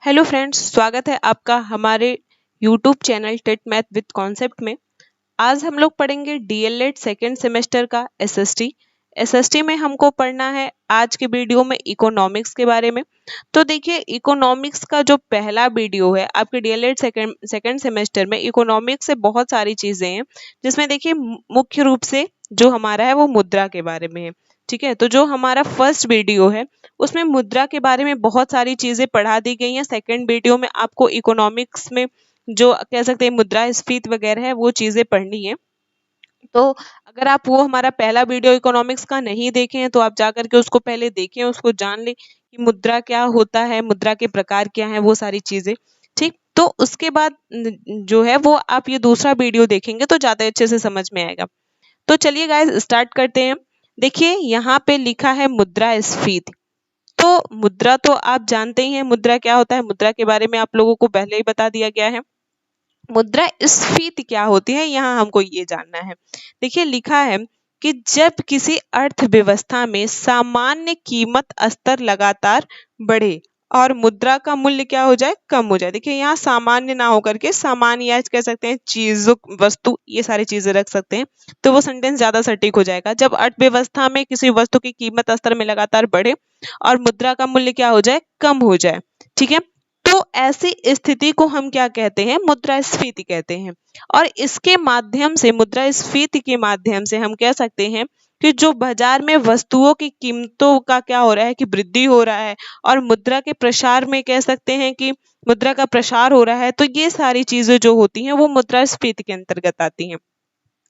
Hello friends, स्वागत है आपका हमारे YouTube channel TET math with concept में। आज हम लोग पढ़ेंगे डीएलएड सेकेंड सेमेस्टर का एसएसटी। एसएसटी में हमको पढ़ना है आज के वीडियो में इकोनॉमिक्स के बारे में। तो देखिए, इकोनॉमिक्स का जो पहला वीडियो है आपके डीएलएड सेकेंड सेमेस्टर में, इकोनॉमिक्स से बहुत सारी चीजें हैं जिसमें देखिए मुख्य रूप से जो हमारा है वो मुद्रा के बारे में है। ठीक है, तो जो हमारा फर्स्ट वीडियो है उसमें मुद्रा के बारे में बहुत सारी चीजें पढ़ा दी गई हैं। सेकंड वीडियो में आपको इकोनॉमिक्स में जो कह सकते हैं मुद्रास्फीति वगैरह है वो चीजें पढ़नी है। तो अगर आप वो हमारा पहला वीडियो इकोनॉमिक्स का नहीं देखे हैं तो आप जा करके उसको पहले देखें, उसको जान लें कि मुद्रा क्या होता है, मुद्रा के प्रकार क्या हैं, वो सारी चीजें। ठीक, तो उसके बाद जो है वो आप ये दूसरा वीडियो देखेंगे तो ज्यादा अच्छे से समझ में आएगा। तो चलिए गाइस स्टार्ट करते हैं। देखिए यहाँ पे लिखा है मुद्रास्फीति। तो मुद्रा तो आप जानते ही हैं मुद्रा क्या होता है, मुद्रा के बारे में आप लोगों को पहले ही बता दिया गया है। मुद्रास्फीति क्या होती है यहाँ हमको ये जानना है। देखिए लिखा है कि जब किसी अर्थव्यवस्था में सामान्य कीमत स्तर लगातार बढ़े और मुद्रा का मूल्य क्या हो जाए, कम हो जाए। देखिए यहाँ सामान्य ना होकर के सामान्य या कह सकते हैं चीज, वस्तु, ये सारी चीजें रख सकते हैं तो वो सेंटेंस ज्यादा सटीक हो जाएगा। जब अर्थव्यवस्था में किसी वस्तु की कीमत स्तर में लगातार बढ़े और मुद्रा का मूल्य क्या हो जाए, कम हो जाए। ठीक है, तो ऐसी स्थिति को हम क्या कहते हैं, मुद्रास्फीति कहते हैं। और इसके माध्यम से, मुद्रास्फीति के माध्यम से हम कह सकते हैं कि जो बाजार में वस्तुओं की कीमतों का क्या हो रहा है कि वृद्धि हो रहा है, और मुद्रा के प्रसार में कह सकते हैं कि मुद्रा का प्रसार हो रहा है। तो ये सारी चीजें जो होती हैं वो मुद्रास्फीति के अंतर्गत आती हैं।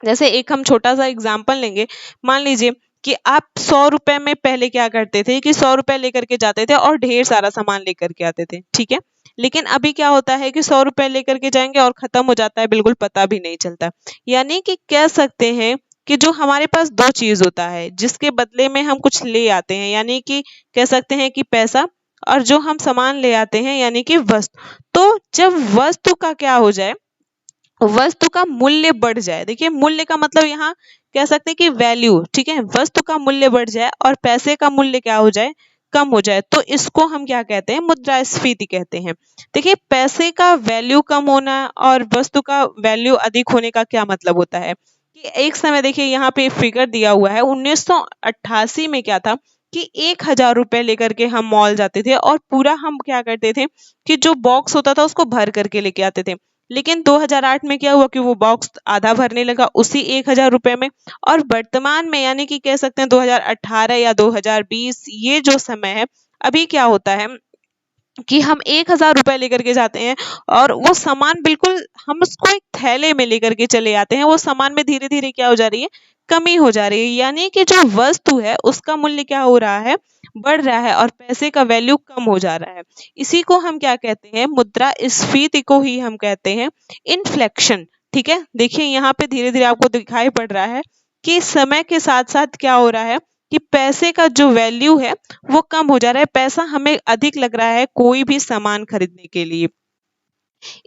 जैसे एक हम छोटा सा एग्जाम्पल लेंगे, मान लीजिए कि आप 100 रुपए में पहले क्या करते थे कि 100 रुपए लेकर के जाते थे और ढेर सारा सामान लेकर के आते थे। ठीक है, लेकिन अभी क्या होता है कि 100 रुपए लेकर के जाएंगे और खत्म हो जाता है, बिल्कुल पता भी नहीं चलता। यानी कि कह सकते हैं कि जो हमारे पास दो चीज होता है जिसके बदले में हम कुछ ले आते हैं, यानी कि कह सकते हैं कि पैसा, और जो हम सामान ले आते हैं यानी कि वस्तु। तो जब वस्तु का क्या हो जाए, वस्तु का मूल्य बढ़ जाए। देखिए मूल्य का मतलब यहाँ कह सकते हैं कि वैल्यू। ठीक है, वस्तु का मूल्य बढ़ जाए और पैसे का मूल्य क्या हो जाए, कम हो जाए, तो इसको हम क्या कहते हैं, मुद्रास्फीति कहते हैं। देखिए पैसे का वैल्यू कम होना और वस्तु का वैल्यू अधिक होने का क्या मतलब होता है कि एक समय, देखिए यहाँ पे फिगर दिया हुआ है 1988 में क्या था कि 1000 रुपए लेकर के हम मॉल जाते थे और पूरा हम क्या करते थे कि जो बॉक्स होता था उसको भर करके लेके आते थे। लेकिन 2008 में क्या हुआ कि वो बॉक्स आधा भरने लगा उसी 1000 रुपए में। और वर्तमान में यानी कि कह सकते हैं 2018 या 2020 ये जो समय है, अभी क्या होता है कि हम 1000 रुपए लेकर के जाते हैं और वो सामान बिल्कुल हम उसको एक थैले में लेकर के चले आते हैं। वो सामान में धीरे धीरे क्या हो जा रही है, कमी हो जा रही है। यानी कि जो वस्तु है उसका मूल्य क्या हो रहा है, बढ़ रहा है, और पैसे का वैल्यू कम हो जा रहा है। इसी को हम क्या कहते हैं, मुद्रास्फीति को ही हम कहते हैं इन्फ्लेक्शन। ठीक है, देखिए यहाँ पे धीरे धीरे आपको दिखाई पड़ रहा है कि समय के साथ साथ क्या हो रहा है कि पैसे का जो वैल्यू है वो कम हो जा रहा है, पैसा हमें अधिक लग रहा है कोई भी सामान खरीदने के लिए।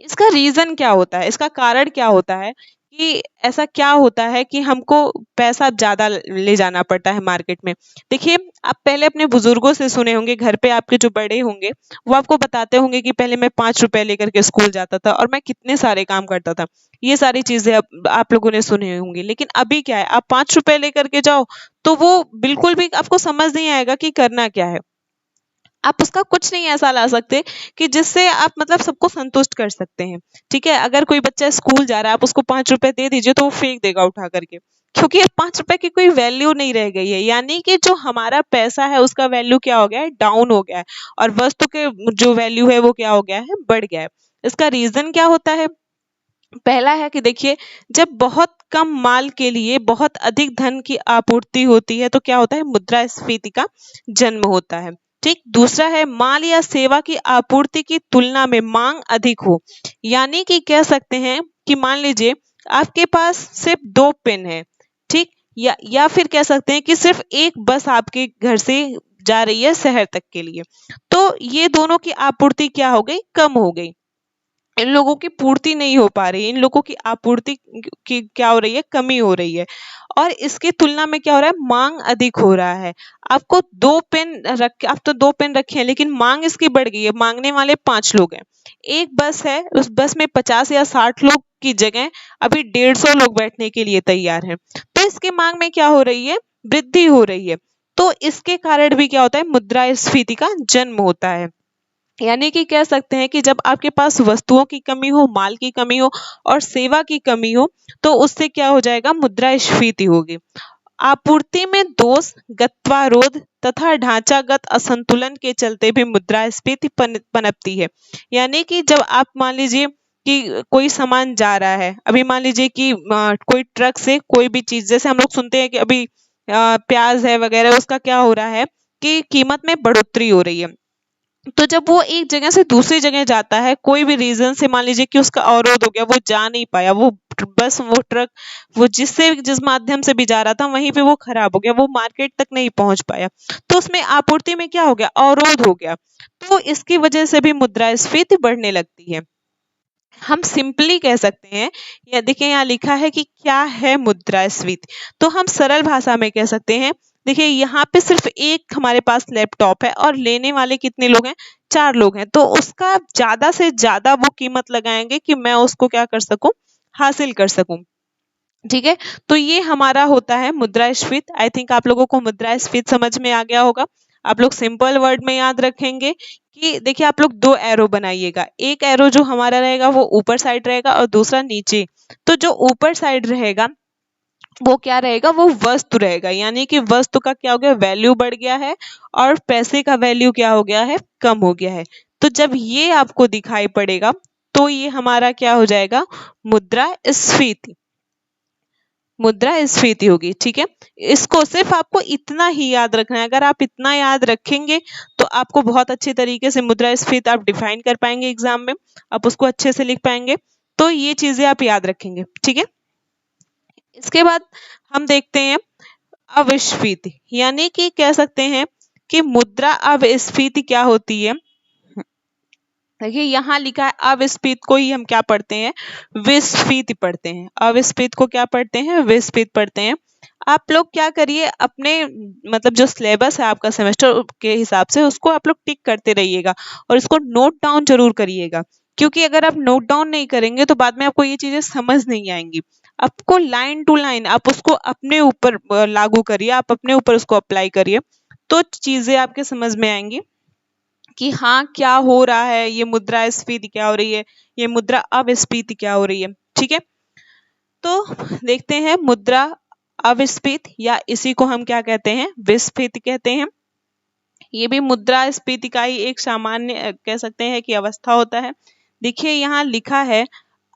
इसका रीजन क्या होता है, इसका कारण क्या होता है कि ऐसा क्या होता है कि हमको पैसा ज्यादा ले जाना पड़ता है मार्केट में। देखिए आप पहले अपने बुजुर्गों से सुने होंगे, घर पे आपके जो बड़े होंगे वो आपको बताते होंगे कि पहले मैं 5 रुपए लेकर के स्कूल जाता था और मैं कितने सारे काम करता था। ये सारी चीजें आप लोगों ने सुने होंगी। लेकिन अभी क्या है, आप 5 रुपए लेकर के जाओ तो वो बिल्कुल भी आपको समझ नहीं आएगा कि करना क्या है। आप उसका कुछ नहीं ऐसा ला सकते कि जिससे आप मतलब सबको संतुष्ट कर सकते हैं। ठीक है, अगर कोई बच्चा स्कूल जा रहा है आप उसको 5 रुपए दे दीजिए तो वो फेंक देगा उठा करके, क्योंकि 5 रुपए की कोई वैल्यू नहीं रह गई है। यानी कि जो हमारा पैसा है उसका वैल्यू क्या हो गया है, डाउन हो गया है, और वस्तु के जो वैल्यू है वो क्या हो गया है, बढ़ गया है। इसका रीजन क्या होता है, पहला है कि देखिए जब बहुत कम माल के लिए बहुत अधिक धन की आपूर्ति होती है तो क्या होता है, मुद्रास्फीति का जन्म होता है। ठीक, दूसरा है माल या सेवा की आपूर्ति की तुलना में मांग अधिक हो। यानी कि कह सकते हैं कि मान लीजिए आपके पास सिर्फ 2 पेन है, ठीक, या फिर कह सकते हैं कि सिर्फ एक बस आपके घर से जा रही है शहर तक के लिए, तो ये दोनों की आपूर्ति क्या हो गई, कम हो गई। इन लोगों की पूर्ति नहीं हो पा रही है, इन लोगों की आपूर्ति की क्या हो रही है, कमी हो रही है। और इसकी तुलना में क्या हो रहा है, मांग अधिक हो रहा है। आपको 2 पेन रख, आप तो 2 पेन रखे हैं, लेकिन मांग इसकी बढ़ गई है। मांगने वाले 5 लोग हैं। एक बस है, उस बस में 50 या 60 लोग की जगह अभी 150 लोग बैठने के लिए तैयार हैं। तो इसकी मांग में क्या हो रही है, वृद्धि हो रही है। तो इसके कारण भी क्या होता है, मुद्रास्फीति का जन्म होता है। यानी कि कह सकते हैं कि जब आपके पास वस्तुओं की कमी हो, माल की कमी हो और सेवा की कमी हो, तो उससे क्या हो जाएगा, मुद्रास्फीति होगी। आपूर्ति में दोष, गत्वारोध तथा ढांचागत असंतुलन के चलते भी मुद्रास्फीति पनपती है। यानी कि जब आप मान लीजिए कि कोई सामान जा रहा है, अभी मान लीजिए कि कोई ट्रक से कोई भी चीज, जैसे हम लोग सुनते हैं कि अभी प्याज है वगैरह, उसका क्या हो रहा है कि कीमत में बढ़ोतरी हो रही है। तो जब वो एक जगह से दूसरी जगह जाता है, कोई भी रीजन से, मान लीजिए कि उसका अवरोध हो गया, वो जा नहीं पाया, वो बस वो ट्रक, वो जिस माध्यम से भी जा रहा था वहीं पे वो खराब हो गया, वो मार्केट तक नहीं पहुंच पाया, तो उसमें आपूर्ति में क्या हो गया, अवरोध हो गया। तो इसकी वजह से भी मुद्रास्फीति बढ़ने लगती है। हम सिंपली कह सकते हैं, या देखिए यहाँ लिखा है कि क्या है मुद्रास्फीति, तो हम सरल भाषा में कह सकते हैं। देखिए यहाँ पे सिर्फ एक हमारे पास लैपटॉप है और लेने वाले कितने लोग हैं, 4 लोग हैं, तो उसका ज्यादा से ज्यादा वो कीमत लगाएंगे कि मैं उसको क्या कर सकूं, हासिल कर सकूं। ठीक है, तो ये हमारा होता है मुद्रास्फीति। आई थिंक आप लोगों को मुद्रास्फीति समझ में आ गया होगा। आप लोग सिंपल वर्ड में याद रखेंगे कि देखिए आप लोग 2 एरो बनाइएगा, एक एरो जो हमारा रहेगा वो ऊपर साइड रहेगा और दूसरा नीचे। तो जो ऊपर साइड रहेगा वो क्या रहेगा, वो वस्तु रहेगा, यानी कि वस्तु का क्या हो गया, वैल्यू बढ़ गया है, और पैसे का वैल्यू क्या हो गया है, कम हो गया है। तो जब ये आपको दिखाई पड़ेगा तो ये हमारा क्या हो जाएगा, मुद्रास्फीति, मुद्रास्फीति होगी। ठीक है, इसको सिर्फ आपको इतना ही याद रखना है। अगर आप इतना याद रखेंगे तो आपको बहुत अच्छे तरीके से मुद्रास्फीति आप डिफाइन कर पाएंगे एग्जाम में, आप उसको अच्छे से लिख पाएंगे। तो ये चीजें आप याद रखेंगे। ठीक है, इसके बाद हम देखते हैं अविस्फीति, यानी कि कह सकते हैं कि मुद्रा अविस्फीति क्या होती है। देखिए यहाँ लिखा है अविस्फीति को ही हम क्या पढ़ते हैं, विस्फीति पढ़ते हैं। अविस्फीति को क्या पढ़ते हैं, विस्फीति पढ़ते हैं। आप लोग क्या करिए, अपने मतलब जो सिलेबस है आपका सेमेस्टर के हिसाब से, उसको आप लोग टिक करते रहिएगा और इसको नोट डाउन जरूर करिएगा, क्योंकि अगर आप नोट डाउन नहीं करेंगे तो बाद में आपको ये चीजें समझ नहीं आएंगी। आपको लाइन टू लाइन आप उसको अपने ऊपर लागू करिए, आप अपने ऊपर उसको अप्लाई करिए, तो चीजें आपके समझ में आएंगी कि हाँ क्या हो रहा है, ये मुद्रास्फीति क्या हो रही है, ये मुद्रा अविस्फीति क्या हो रही है। ठीक है, तो देखते हैं मुद्रा अविस्फीति, या इसी को हम क्या कहते हैं, विस्फीति कहते हैं। ये भी मुद्रास्फीति का ही एक सामान्य कह सकते हैं कि अवस्था होता है। देखिए यहाँ लिखा है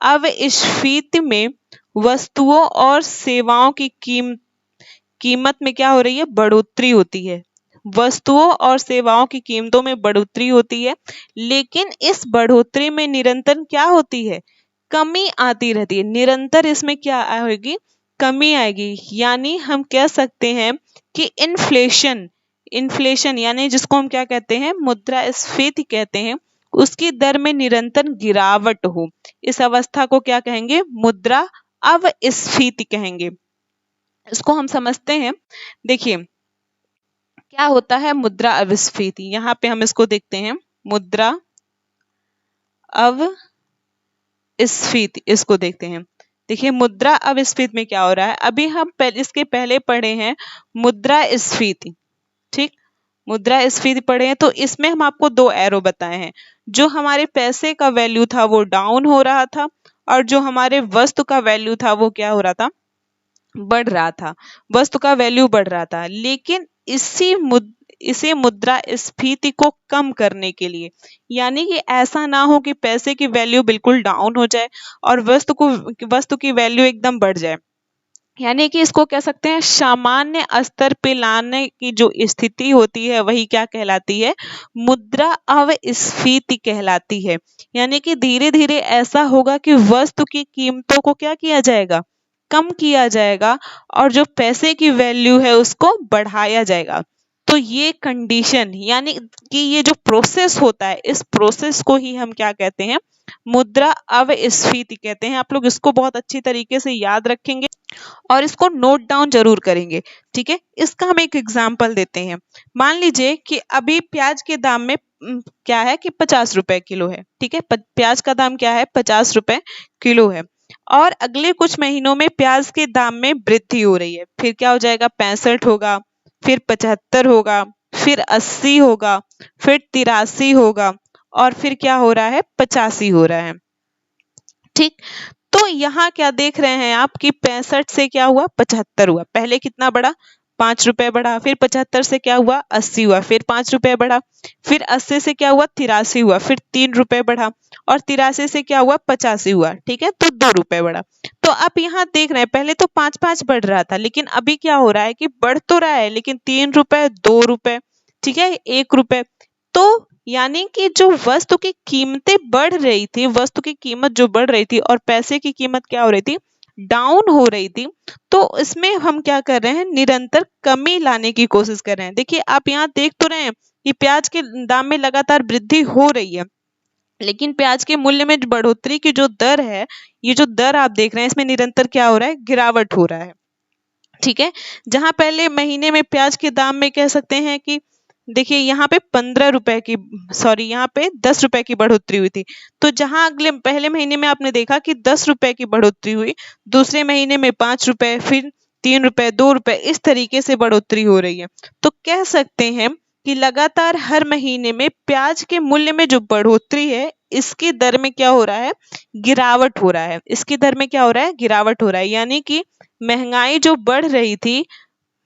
अविस्फीति में वस्तुओं और सेवाओं की कीमत में क्या हो रही है, बढ़ोतरी होती है। वस्तुओं और सेवाओं की कीमतों में बढ़ोतरी होती है, लेकिन इस बढ़ोतरी में निरंतर क्या होती है, कमी आती रहती है। निरंतर इसमें क्या आएगी, कमी आएगी। यानी हम कह सकते हैं कि इन्फ्लेशन, इन्फ्लेशन यानी जिसको हम क्या कहते हैं, मुद्रास्फीति कहते हैं, उसकी दर में निरंतर गिरावट हो, इस अवस्था को क्या कहेंगे, मुद्रा अविस्फीति कहेंगे। इसको हम समझते हैं। देखिए क्या होता है मुद्रा अविस्फीति, यहाँ पे हम इसको देखते हैं, मुद्रा अविस्फीति, इसको देखते हैं। देखिए मुद्रा अविस्फीति में क्या हो रहा है, अभी हम इसके पहले पढ़े हैं मुद्रास्फीति। ठीक, मुद्रास्फीति पढ़े हैं, तो इसमें हम आपको 2 एरो बताए हैं। जो हमारे पैसे का वैल्यू था वो डाउन हो रहा था, और जो हमारे वस्तु का वैल्यू था वो क्या हो रहा था, बढ़ रहा था, वस्तु का वैल्यू बढ़ रहा था। लेकिन इसे मुद्रास्फीति को कम करने के लिए, यानी कि ऐसा ना हो कि पैसे की वैल्यू बिल्कुल डाउन हो जाए और वस्तु की वैल्यू एकदम बढ़ जाए, यानी कि इसको कह सकते हैं सामान्य स्तर पे लाने की जो स्थिति होती है वही क्या कहलाती है, मुद्रा अविस्फीति कहलाती है। यानी कि धीरे धीरे ऐसा होगा कि वस्तु की कीमतों को क्या किया जाएगा, कम किया जाएगा, और जो पैसे की वैल्यू है उसको बढ़ाया जाएगा। तो ये कंडीशन यानी कि ये जो प्रोसेस होता है, इस प्रोसेस को ही हम क्या कहते हैं, मुद्रा अवस्फीति कहते हैं। आप लोग इसको बहुत अच्छी तरीके से याद रखेंगे और इसको नोट डाउन जरूर करेंगे, ठीक है। इसका हम एक एग्जांपल देते हैं। मान लीजिए कि अभी प्याज के दाम में क्या है कि 50 रुपए किलो है, ठीक है। प्याज का दाम क्या है, 50 रुपए किलो है। और अगले कुछ महीनों में प्याज के दाम में वृद्धि हो रही है। फिर क्या हो जाएगा, 65 होगा, फिर 75 होगा, फिर 80 होगा, फिर 83 होगा, और फिर क्या हो रहा है, 85 हो रहा है, ठीक। तो यहाँ क्या देख रहे हैं आप कि 65 से क्या हुआ, 75 हुआ। पहले कितना बढ़ा, 5 रुपए बढ़ा। फिर 75 से क्या हुआ, 80 हुआ। फिर 5 रुपए बढ़ा। फिर 80 से क्या हुआ, 83 हुआ। फिर 3 रुपए बढ़ा और 83 से क्या हुआ, 85 हुआ, ठीक है। तो 2 रुपए बढ़ा। तो आप यहाँ देख रहे हैं पहले तो 5-5 बढ़ रहा था, लेकिन अभी क्या हो रहा है कि बढ़ तो रहा है लेकिन 3 रुपए, 2 रुपए, ठीक है, 1 रुपए। तो यानी कि जो वस्तु की कीमतें बढ़ रही थी, वस्तु की कीमत जो बढ़ रही थी और पैसे की कीमत क्या हो रही थी, डाउन हो रही थी। तो इसमें हम क्या कर रहे हैं, निरंतर कमी लाने की कोशिश कर रहे हैं। देखिए आप यहाँ देख तो रहे हैं कि प्याज के दाम में लगातार वृद्धि हो रही है, लेकिन प्याज के मूल्य में बढ़ोतरी की जो दर है, ये जो दर आप देख रहे हैं, इसमें निरंतर क्या हो रहा है, गिरावट हो रहा है, ठीक है। जहां पहले महीने में प्याज के दाम में कह सकते हैं कि देखिए यहाँ पे 15 रुपए की, सॉरी यहाँ पे 10 रुपए की बढ़ोतरी हुई थी। तो जहां अगले पहले महीने में आपने देखा कि 10 रुपए की बढ़ोतरी हुई, दूसरे महीने में 5 रुपए, फिर 3 रुपए, 2 रुपए, इस तरीके से बढ़ोतरी हो रही है। तो कह सकते हैं कि लगातार हर महीने में प्याज के मूल्य में जो बढ़ोतरी है, इसकी दर में क्या हो रहा है, गिरावट हो रहा है। इसकी दर में क्या हो रहा है, गिरावट हो रहा है। यानी कि महंगाई जो बढ़ रही थी,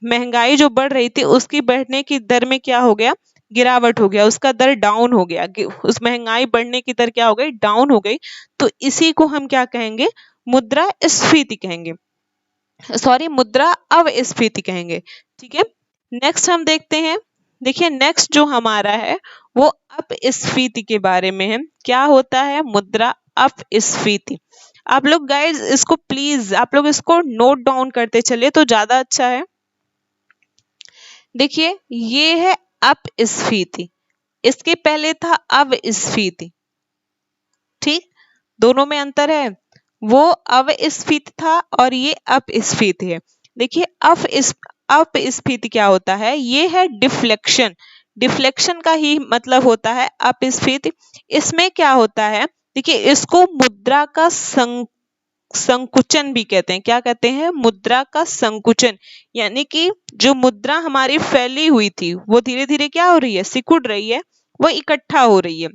महंगाई जो बढ़ रही थी उसकी बढ़ने की दर में क्या हो गया, गिरावट हो गया, उसका दर डाउन हो गया। उस महंगाई बढ़ने की दर क्या हो गई, डाउन हो गई। तो इसी को हम क्या कहेंगे, मुद्रा स्फीति कहेंगे, सॉरी मुद्रा अवस्फीति कहेंगे, ठीक है। नेक्स्ट हम देखते हैं। देखिए नेक्स्ट जो हमारा है वो अपस्फीति के बारे में है। क्या होता है मुद्रा अपस्फीति। आप लोग गाइस इसको प्लीज आप लोग इसको नोट डाउन करते चलिए तो ज्यादा अच्छा है। देखिए ये है अपस्फीति, इसके पहले था अवस्फीति, ठीक, दोनों में अंतर है। वो अवस्फीति था और ये अपस्फीति है। देखिए अपस्फीति क्या होता है, ये है डिफ्लेक्शन। डिफ्लेक्शन का ही मतलब होता है अपस्फीति। इसमें क्या होता है, देखिए इसको मुद्रा का संकुचन भी कहते हैं। क्या कहते हैं, मुद्रा का संकुचन। यानी कि जो मुद्रा हमारी फैली हुई थी वो धीरे धीरे क्या हो रही है, सिकुड़ रही है, वो इकट्ठा हो रही है।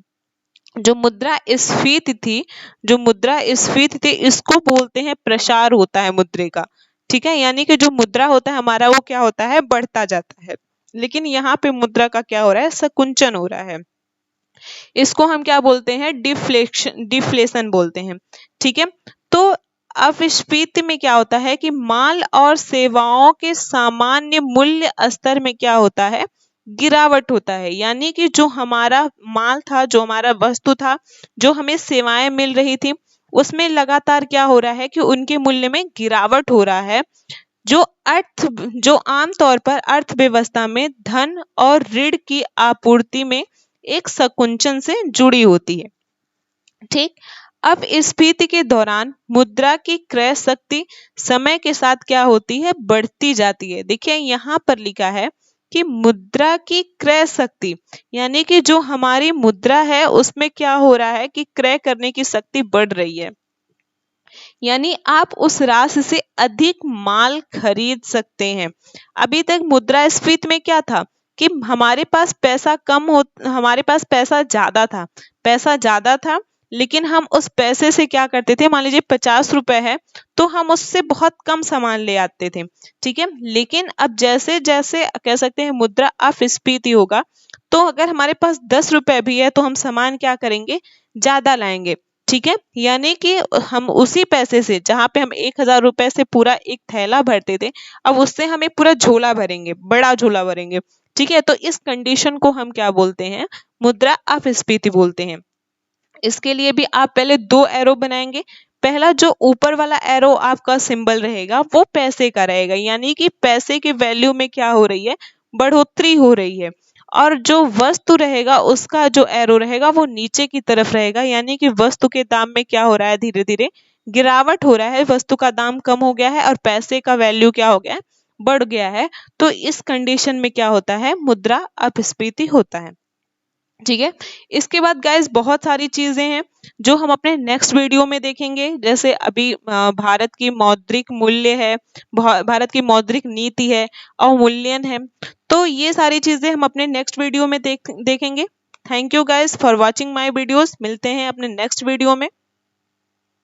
जो मुद्रा स्फीति थी, जो मुद्रा स्फीति थी, इसको बोलते हैं प्रसार होता है मुद्रे का, ठीक है। यानी कि जो मुद्रा होता है हमारा वो क्या होता है, बढ़ता जाता है। लेकिन यहाँ पे मुद्रा का क्या हो रहा है, संकुचन हो रहा है। इसको हम क्या बोलते हैं, डिफ्लेशन बोलते हैं, ठीक है। तो अपस्फीति में क्या होता है कि माल और सेवाओं के सामान्य मूल्य स्तर में क्या होता है, गिरावट होता है। यानी कि जो हमारा माल था, जो हमारा वस्तु था, जो हमें सेवाएं मिल रही थी, उसमें लगातार क्या हो रहा है कि उनके मूल्य में गिरावट हो रहा है। जो आमतौर पर अर्थव्यवस्था में धन और ऋण की आपूर्ति में एक संकुचन से जुड़ी होती है, ठीक। अब स्फीति के दौरान मुद्रा की क्रय शक्ति समय के साथ क्या होती है, बढ़ती जाती है। देखिए यहाँ पर लिखा है कि मुद्रा की क्रय शक्ति, यानी कि जो हमारी मुद्रा है उसमें क्या हो रहा है कि क्रय करने की शक्ति बढ़ रही है। यानी आप उस राशि से अधिक माल खरीद सकते हैं। अभी तक मुद्रास्फीति में क्या था कि हमारे पास पैसा कम हो, हमारे पास पैसा ज्यादा था, लेकिन हम उस पैसे से क्या करते थे, मान लीजिए 50 रुपए है तो हम उससे बहुत कम सामान ले आते थे, ठीक है। लेकिन अब जैसे जैसे कह सकते हैं मुद्रा अपस्फीति होगा, तो अगर हमारे पास 10 रुपए भी है तो हम सामान क्या करेंगे, ज्यादा लाएंगे, ठीक है। यानी कि हम उसी पैसे से, जहां पे हम 1000 रुपए से पूरा एक थैला भरते थे, अब उससे हमें पूरा झोला भरेंगे, बड़ा झोला भरेंगे, ठीक है। तो इस कंडीशन को हम क्या बोलते हैं, मुद्रा अपस्फीति बोलते हैं। इसके लिए भी आप पहले 2 एरो बनाएंगे। पहला जो ऊपर वाला एरो आपका सिंबल रहेगा वो पैसे का रहेगा, यानी कि पैसे की वैल्यू में क्या हो रही है, बढ़ोतरी हो रही है, और जो वस्तु रहेगा उसका जो एरो रहेगा वो नीचे की तरफ रहेगा, यानी कि वस्तु के दाम में क्या हो रहा है, धीरे धीरे गिरावट हो रहा है, वस्तु का दाम कम हो गया है और पैसे का वैल्यू क्या हो गया है, बढ़ गया है। तो इस कंडीशन में क्या होता है, मुद्रा अपस्फीति होता है। ठीक है। इसके बाद गाइस बहुत सारी चीजें हैं जो हम अपने नेक्स्ट वीडियो में देखेंगे, जैसे अभी भारत की मौद्रिक मूल्य है, भारत की मौद्रिक नीति है, अवमूल्यन है। तो ये सारी चीजें हम अपने नेक्स्ट वीडियो में देखेंगे। Thank you guys for watching my videos. मिलते हैं अपने नेक्स्ट वीडियो में।